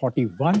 41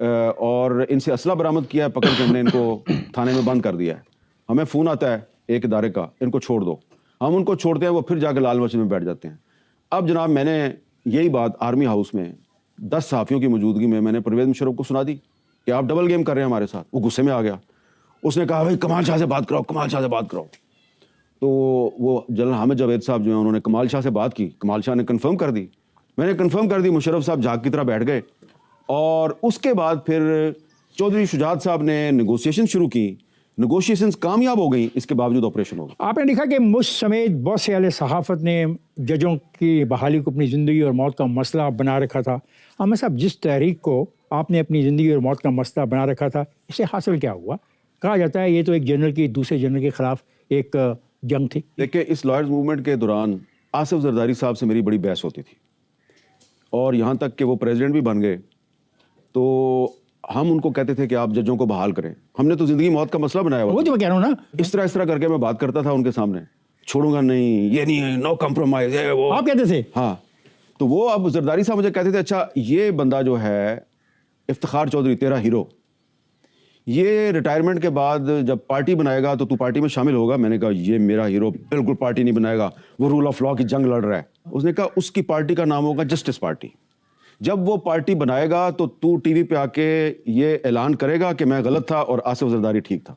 اور ان سے اسلحہ برآمد کیا ہے, پکڑ کے ہم نے ان کو تھانے میں بند کر دیا ہے. ہمیں فون آتا ہے ایک ادارے کا, ان کو چھوڑ دو, ہم ان کو چھوڑتے ہیں, وہ پھر جا کے لال مسجد میں بیٹھ جاتے ہیں. اب جناب میں نے یہی بات آرمی ہاؤس میں 10 صحافیوں کی موجودگی میں نے پرویز مشرف کو سنا دی کہ آپ ڈبل گیم کر رہے ہیں ہمارے ساتھ. وہ غصے میں آ گیا, اس نے کہا بھائی کمال شاہ سے بات کراؤ, کمال شاہ سے بات کراؤ. تو وہ جنرل حامد جاوید صاحب جو ہیں انہوں نے کمال شاہ سے بات کی, کمال شاہ نے کنفرم کر دی, میں نے کنفرم کر دی, مشرف صاحب جھاگ کی طرح بیٹھ گئے. اور اس کے بعد پھر چودھری شجاعت صاحب نے نیگوسیشن شروع کی, نیگوشیشنز کامیاب ہو گئیں, اس کے باوجود آپریشن ہو گیا. آپ نے دیکھا کہ مجھ سمیت بہت سے اہل صحافت نے ججوں کی بحالی کو اپنی زندگی اور موت کا مسئلہ بنا رکھا تھا. عامر صاحب, جس تحریک کو آپ نے اپنی زندگی اور موت کا مسئلہ بنا رکھا تھا, اسے حاصل کیا ہوا؟ کہا جاتا ہے یہ تو ایک جنرل کی دوسرے جنرل کے خلاف ایک جنگ تھی. دیکھیں, اس لائرز موومنٹ کے دوران آصف زرداری صاحب سے میری بڑی بحث ہوتی تھی, اور یہاں تک کہ وہ پریزیڈنٹ بھی بن گئے تو ہم ان کو کہتے تھے کہ آپ ججوں کو بحال کریں. ہم نے تو زندگی موت کا مسئلہ بنایا ہوا وہ جو میں کہہ رہا ہوں نا, اس طرح کر کے میں بات کرتا تھا ان کے سامنے, چھوڑوں گا نہیں, یہ نہیں ہے, نو کمپرومائز ہے وہ, آپ کہتے تھے. ہاں. تو وہ اب زرداری صاحب مجھے کہتے تھے اچھا یہ بندہ جو ہے افتخار چودھری تیرا ہیرو, یہ ریٹائرمنٹ کے بعد جب پارٹی بنائے گا تو پارٹی میں شامل ہوگا. میں نے کہا یہ میرا ہیرو بالکل پارٹی نہیں بنائے گا, وہ رول آف لا کی جنگ لڑ رہا ہے. اس نے کہا اس کی پارٹی کا نام ہوگا جسٹس پارٹی, جب وہ پارٹی بنائے گا تو ٹی وی پہ آ کے یہ اعلان کرے گا کہ میں غلط تھا اور آصف زرداری ٹھیک تھا.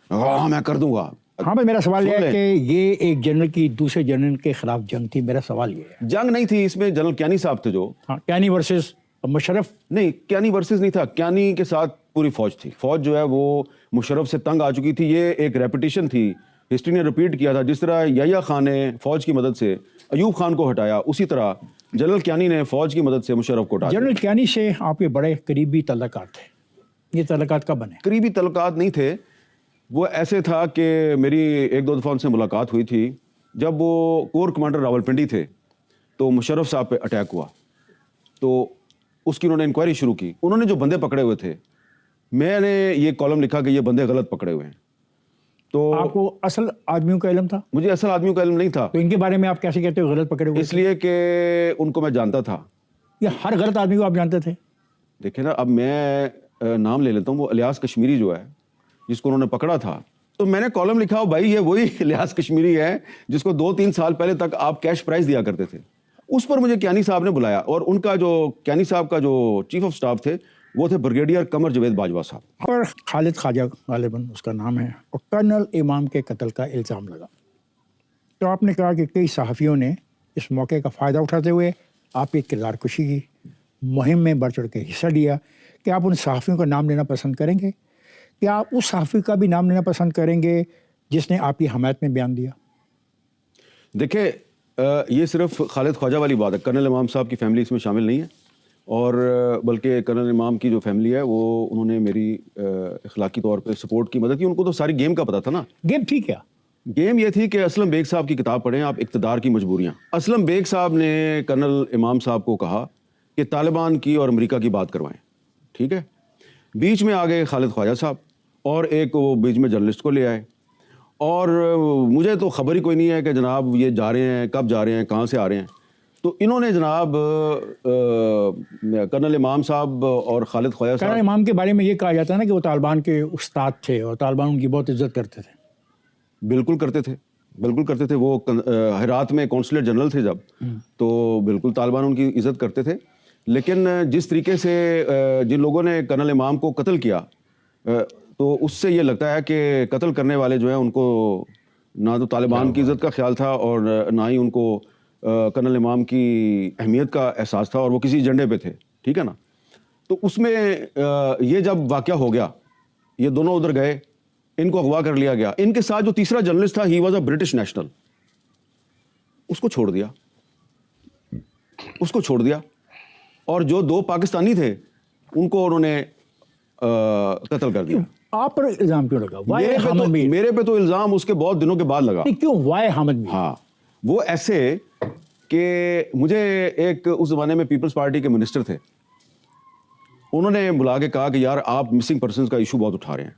ہاں میں کر دوں گا. ہاں بھائی, میرا سوال یہ ہے کہ یہ ایک جنرل کی دوسرے جنرل کے خلاف جنگ تھی. میرا سوال یہ ہے, جنگ نہیں تھی, اس میں جنرل کیانی صاحب تھے جو, ہاں, کیانی ورسز مشرف. نہیں, کیانی ورسز نہیں تھا, کیانی کے ساتھ پوری فوج تھی. فوج جو ہے وہ مشرف سے تنگ آ چکی تھی. یہ ایک ریپیٹیشن تھی, ہسٹری نے ریپیٹ کیا تھا. جس طرح یحییٰ خان نے فوج کی مدد سے ایوب خان کو ہٹایا, اسی طرح جنرل کیانی نے فوج کی مدد سے مشرف کو ہٹایا. جنرل کیانی سے آپ کے بڑے قریبی تعلقات تھے, یہ تعلقات کب بنے؟ قریبی تعلقات نہیں تھے, وہ ایسے تھا کہ میری 1-2 دفعہ ان سے ملاقات ہوئی تھی جب وہ کور کمانڈر راولپنڈی تھے. تو مشرف صاحب پہ اٹیک ہوا تو اس کی انہوں نے انکوائری شروع کی. انہوں نے جو بندے پکڑے ہوئے تھے, میں نے یہ کالم لکھا کہ یہ بندے غلط پکڑے ہوئے ہیں. تو آپ کو اصل آدمیوں کا علم تھا؟ مجھے اصل آدمیوں کا علم نہیں تھا. تو ان کے بارے میں آپ کیسے کہتے ہو غلط پکڑے ہوئے؟ اس لیے کہ ان کو میں جانتا تھا. یہ ہر غلط آدمی کو آپ جانتے تھے؟ دیکھیں نا, اب میں نام لے لیتا ہوں, وہ الیاس کشمیری جو ہے جس کو انہوں نے پکڑا تھا, تو میں نے کالم لکھا بھائی یہ وہی الیاس کشمیری ہے جس کو 2-3 سال پہلے تک آپ کیش پرائز دیا کرتے تھے. اس پر مجھے کیانی صاحب نے بلایا, اور ان کا جو کیانی صاحب کا جو چیف آف سٹاف تھے وہ تھے بریگیڈیئر قمر جاوید باجوہ صاحب. اور خالد خواجہ غالباً اس کا نام ہے, اور کرنل امام کے قتل کا الزام لگا. تو آپ نے کہا کہ کئی صحافیوں نے اس موقع کا فائدہ اٹھاتے ہوئے آپ کی کردار کشی کی, مہم میں بڑھ چڑھ کے حصہ لیا. کہ آپ ان صحافیوں کا نام لینا پسند کریں گے؟ کیا آپ اس صحافی کا بھی نام لینا پسند کریں گے جس نے آپ کی حمایت میں بیان دیا؟ دیکھیں, یہ صرف خالد خواجہ والی بات ہے, کرنل امام صاحب کی فیملی اس میں شامل نہیں ہے, اور بلکہ کرنل امام کی جو فیملی ہے وہ انہوں نے میری اخلاقی طور پہ سپورٹ کی مدد کی. ان کو تو ساری گیم کا پتہ تھا نا. گیم تھی کیا؟ گیم یہ تھی کہ اسلم بیگ صاحب کی کتاب پڑھیں آپ, اقتدار کی مجبوریاں. اسلم بیگ صاحب نے کرنل امام صاحب کو کہا کہ طالبان کی اور امریکہ کی بات کروائیں, ٹھیک ہے. بیچ میں آ گئے خالد خواجہ صاحب, اور ایک وہ بیچ میں جرنلسٹ کو لے آئے, اور مجھے تو خبر ہی کوئی نہیں ہے کہ جناب یہ جا رہے ہیں, کب جا رہے ہیں, کہاں سے آ رہے ہیں. تو انہوں نے جناب کرنل امام صاحب اور خالد خواجہ صاحب, کرنل امام کے بارے میں یہ کہا جاتا ہے نا کہ وہ طالبان کے استاد تھے اور طالبان ان کی بہت عزت کرتے تھے. بالکل کرتے تھے, بالکل کرتے تھے. وہ ہرات میں کونسلیٹ جنرل تھے جب, تو بالکل طالبان ان کی عزت کرتے تھے. لیکن جس طریقے سے جن لوگوں نے کرنل امام کو قتل کیا, تو اس سے یہ لگتا ہے کہ قتل کرنے والے جو ہیں ان کو نہ تو طالبان کی عزت کا خیال تھا اور نہ ہی ان کو کرنل امام کی اہمیت کا احساس تھا, اور وہ کسی ایجنڈے پہ تھے, ٹھیک ہے نا. تو اس میں یہ جب واقعہ ہو گیا, یہ دونوں ادھر گئے, ان کو اغوا کر لیا گیا. ان کے ساتھ جو تیسرا جرنلسٹ تھا, he was a British national, اس کو چھوڑ دیا, اس کو چھوڑ دیا. اور جو 2 پاکستانی تھے ان کو انہوں نے قتل کر دیا. آپ پر الزام کیوں لگا؟ میرے پہ تو الزام اس کے بہت دنوں کے بعد لگا. کیوں وائے حامد میر؟ ہاں, وہ ایسے کہ مجھے ایک اس زمانے میں پیپلز پارٹی کے منسٹر تھے, انہوں نے بلا کے کہا کہ یار آپ مسنگ پرسنز کا ایشو بہت اٹھا رہے ہیں,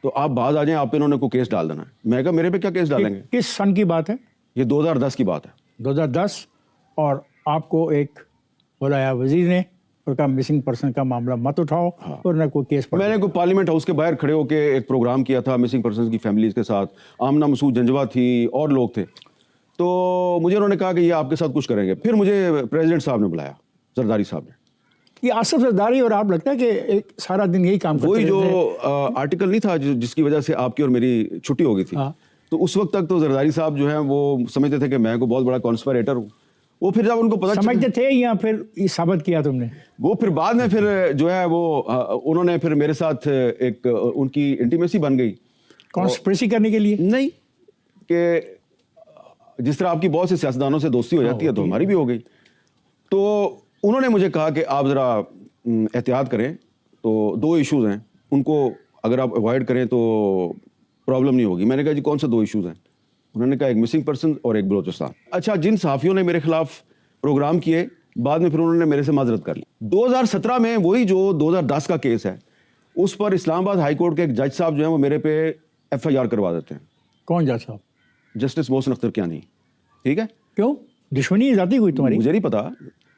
تو آپ باز آ جائیں, آپ پہ انہوں نے کوئی کیس ڈال دینا ہے. میں کہا میرے پہ کیا کیس ڈالیں گے؟ کس سن کی بات ہے؟ یہ 2010 کی بات ہے. 2010. اور آپ کو ایک بلایا وزیر نے اور کہا مسنگ پرسن کا معاملہ مت اٹھاؤ اور نہ کوئی کیس پڑ. میں نے کوئی پارلیمنٹ ہاؤس کے باہر کھڑے ہو کے ایک پروگرام کیا تھا مسنگ پرسنز کی فیملیز کے ساتھ. آمنہ مسعود جنجوا تھی اور لوگ تھے. تو مجھے انہوں نے کہا کہ یہ آپ کے ساتھ کچھ کریں گے. پھر مجھے پریزیڈنٹ صاحب نے بلایا, زرداری صاحب نے. یہ آصف زرداری اور آپ لگتا ہے کہ ایک سارا دن یہی کام کرتے وہی رہتے ہیں. جو آرٹیکل نہیں تھا جس کی وجہ سے آپ کی اور میری چھٹی ہو گئی تھی, تو اس وقت تک تو زرداری صاحب جو ہیں وہ سمجھتے تھے کہ میں کوئی بہت بڑا کانسپریٹر ہوں. وہ پھر جب ان کو پتہ سمجھتے تھے یا پھر یہ ثابت کیا تم نے؟ وہ پھر بعد میں پھر جو ہے وہ انہوں نے پھر میرے ساتھ ایک ان کی انٹیمیسی بن گئی. کانسپریسی کرنے کے لیے نہیں, کہ جس طرح آپ کی بہت سے سیاستدانوں سے دوستی ہو جاتی ہے تو ہماری بھی ہو گئی. تو انہوں نے مجھے کہا کہ آپ ذرا احتیاط کریں. تو 2 ایشوز ہیں, ان کو اگر آپ اوائڈ کریں تو پرابلم نہیں ہوگی. میں نے کہا جی کون سے 2 ایشوز ہیں؟ انہوں نے کہا ایک مسنگ پرسن اور ایک بلوچستان. اچھا, جن صحافیوں نے میرے خلاف پروگرام کیے بعد میں پھر انہوں نے میرے سے معذرت کر لی. 2017 میں وہی جو 2010 کا کیس ہے اس پر اسلام آباد ہائی کورٹ کے ایک جج صاحب جو ہیں وہ میرے پہ FIR کروا دیتے ہیں. کون جج صاحب؟ جسٹس محسن اختر کیانی. ٹھیک ہے, کیوں دشمنی ذاتی کوئی تمہاری؟ مجھے نہیں پتا,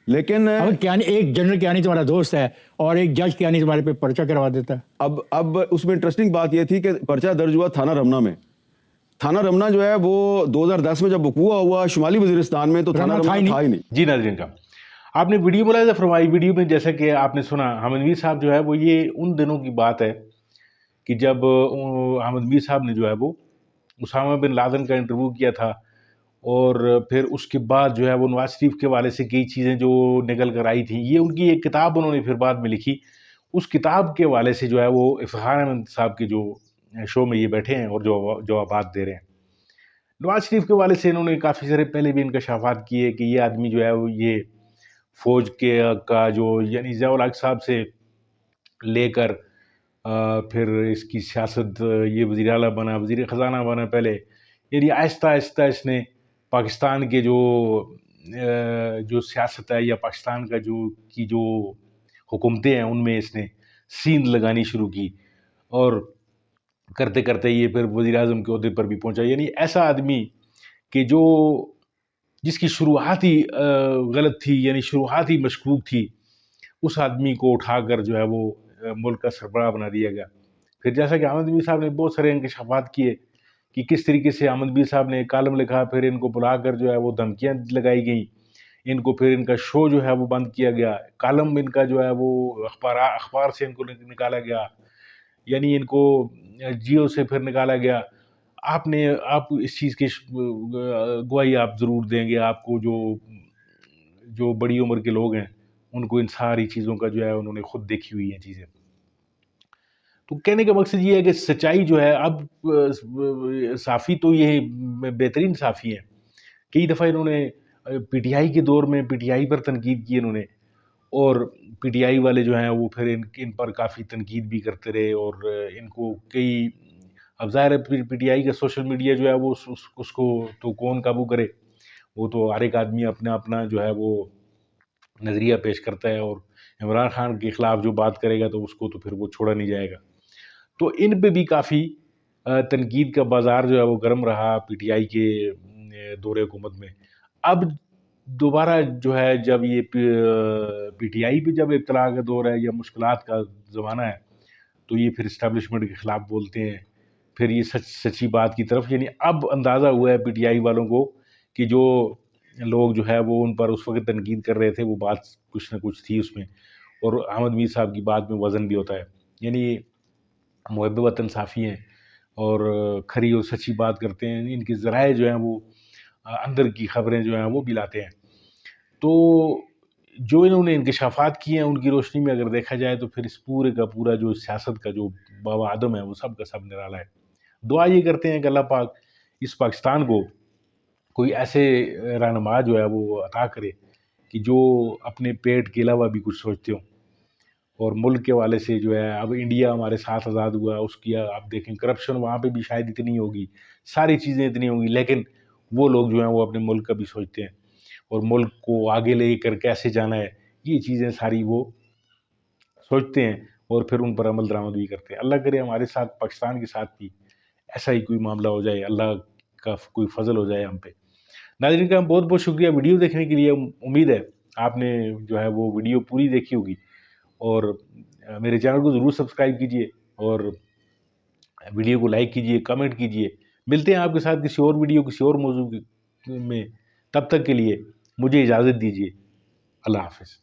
لیکن کیانی ایک جنرل کیانی تمہارا دوست ہے اور ایک جج کیانی تمہارے پہ پرچہ کروا دیتا ہے. اب اس میں انٹرسٹنگ بات یہ تھی کہ پرچہ درج ہوا تھانہ رمنا میں. تھانہ رمنا جو ہے وہ 2010 میں جب وقوع ہوا شمالی وزیرستان میں تو تھانہ رمنا تھا ہی نہیں. جی ناظرین کا آپ نے ویڈیو ملاحظہ فرمائی. ویڈیو میں جیسا کہ آپ نے سنا حامد میر صاحب جو ہے وہ یہ ان دنوں کی بات ہے کہ جب حامد میر صاحب نے جو ہے وہ اسامہ بن لادن کا انٹرویو کیا تھا, اور پھر اس کے بعد جو ہے وہ نواز شریف کے والے سے کئی چیزیں جو نکل کر آئی تھیں. یہ ان کی ایک کتاب انہوں نے پھر بعد میں لکھی. اس کتاب کے والے سے جو ہے وہ افتخار احمد صاحب کے جو شو میں یہ بیٹھے ہیں اور جو جوابات دے رہے ہیں. نواز شریف کے والے سے انہوں نے کافی سارے پہلے بھی انکشافات کیے کہ یہ آدمی جو ہے وہ یہ فوج کا جو یعنی ضیاء الحق صاحب سے لے کر پھر اس کی سیاست, یہ وزیر اعلیٰ بنا, وزیر خزانہ بنا پہلے, یعنی آہستہ آہستہ اس نے پاکستان کے جو سیاست ہے یا پاکستان کا جو حکومتیں ہیں ان میں اس نے سیند لگانی شروع کی, اور کرتے کرتے یہ پھر وزیر اعظم کے عہدے پر بھی پہنچا. یعنی ایسا آدمی کہ جس کی شروعات ہی غلط تھی, یعنی شروعات ہی مشکوک تھی, اس آدمی کو اٹھا کر جو ہے وہ ملک کا سربراہ بنا دیا گیا. پھر جیسا کہ حامد میر صاحب نے بہت سارے انکشافات کیے کہ کس طریقے سے حامد میر صاحب نے ایک کالم لکھا, پھر ان کو بلا کر جو ہے وہ دھمکیاں لگائی گئیں, ان کو پھر ان کا شو جو ہے وہ بند کیا گیا, کالم ان کا جو ہے وہ اخبار سے ان کو نکالا گیا, یعنی ان کو جیو سے پھر نکالا گیا. آپ اس چیز کی گواہی آپ ضرور دیں گے. آپ کو جو بڑی عمر کے لوگ ہیں ان کو ان ساری چیزوں کا جو ہے انہوں نے خود دیکھی ہوئی ہیں چیزیں. تو کہنے کا مقصد یہ ہے کہ سچائی جو ہے, اب صحافی تو یہ بہترین صحافی ہیں. کئی دفعہ انہوں نے پی ٹی آئی کے دور میں پی ٹی آئی پر تنقید کی انہوں نے, اور پی ٹی آئی والے جو ہیں وہ پھر ان پر کافی تنقید بھی کرتے رہے, اور ان کو کئی, اب ظاہر ہے پی ٹی آئی کا سوشل میڈیا جو ہے وہ اس کو تو کون قابو کرے, وہ تو ہر ایک آدمی اپنا جو ہے وہ نظریہ پیش کرتا ہے, اور عمران خان کے خلاف جو بات کرے گا تو اس کو تو پھر وہ چھوڑا نہیں جائے گا. تو ان پہ بھی کافی تنقید کا بازار جو ہے وہ گرم رہا پی ٹی آئی کے دور حکومت میں. اب دوبارہ جو ہے جب یہ پی ٹی آئی پہ جب ابتلا کا دور ہے یا مشکلات کا زمانہ ہے, تو یہ پھر اسٹیبلشمنٹ کے خلاف بولتے ہیں, پھر یہ سچی بات کی طرف. یعنی اب اندازہ ہوا ہے پی ٹی آئی والوں کو کہ جو لوگ جو ہے وہ ان پر اس وقت تنقید کر رہے تھے وہ بات کچھ نہ کچھ تھی اس میں, اور حامد میر صاحب کی بات میں وزن بھی ہوتا ہے. یعنی محب وطن صحافی ہیں اور کھری اور سچی بات کرتے ہیں, ان کے ذرائع جو ہیں وہ اندر کی خبریں جو ہیں وہ بھی لاتے ہیں. تو جو انہوں نے انکشافات کیے ہیں ان کی روشنی میں اگر دیکھا جائے تو پھر اس پورے کا پورا جو سیاست کا جو بابا آدم ہے وہ سب کا سب نرالا ہے. دعا یہ کرتے ہیں کہ اللہ پاک اس پاکستان کو کوئی ایسے رہنما جو ہے وہ عطا کرے کہ جو اپنے پیٹ کے علاوہ بھی کچھ سوچتے ہوں, اور ملک کے والے سے جو ہے, اب انڈیا ہمارے ساتھ آزاد ہوا, اس کی آپ دیکھیں کرپشن وہاں پہ بھی شاید اتنی ہوگی, ساری چیزیں اتنی ہوں گی, لیکن وہ لوگ جو ہیں وہ اپنے ملک کا بھی سوچتے ہیں, اور ملک کو آگے لے کر کیسے جانا ہے یہ چیزیں ساری وہ سوچتے ہیں, اور پھر ان پر عمل درآمد بھی کرتے ہیں. اللہ کرے ہمارے ساتھ پاکستان کے ساتھ بھی ایسا ہی کوئی معاملہ ہو جائے, اللہ کا کوئی فضل ہو جائے ہم پہ. ناظرین کا بہت بہت شکریہ ویڈیو دیکھنے کے لیے. امید ہے آپ نے جو ہے وہ ویڈیو پوری دیکھی ہوگی، اور میرے چینل کو ضرور سبسکرائب کیجئے اور ویڈیو کو لائک کیجئے، کمنٹ کیجئے۔ ملتے ہیں آپ کے ساتھ کسی اور ویڈیو، کسی اور موضوع میں، تب تک کے لیے مجھے اجازت دیجئے۔ اللہ حافظ۔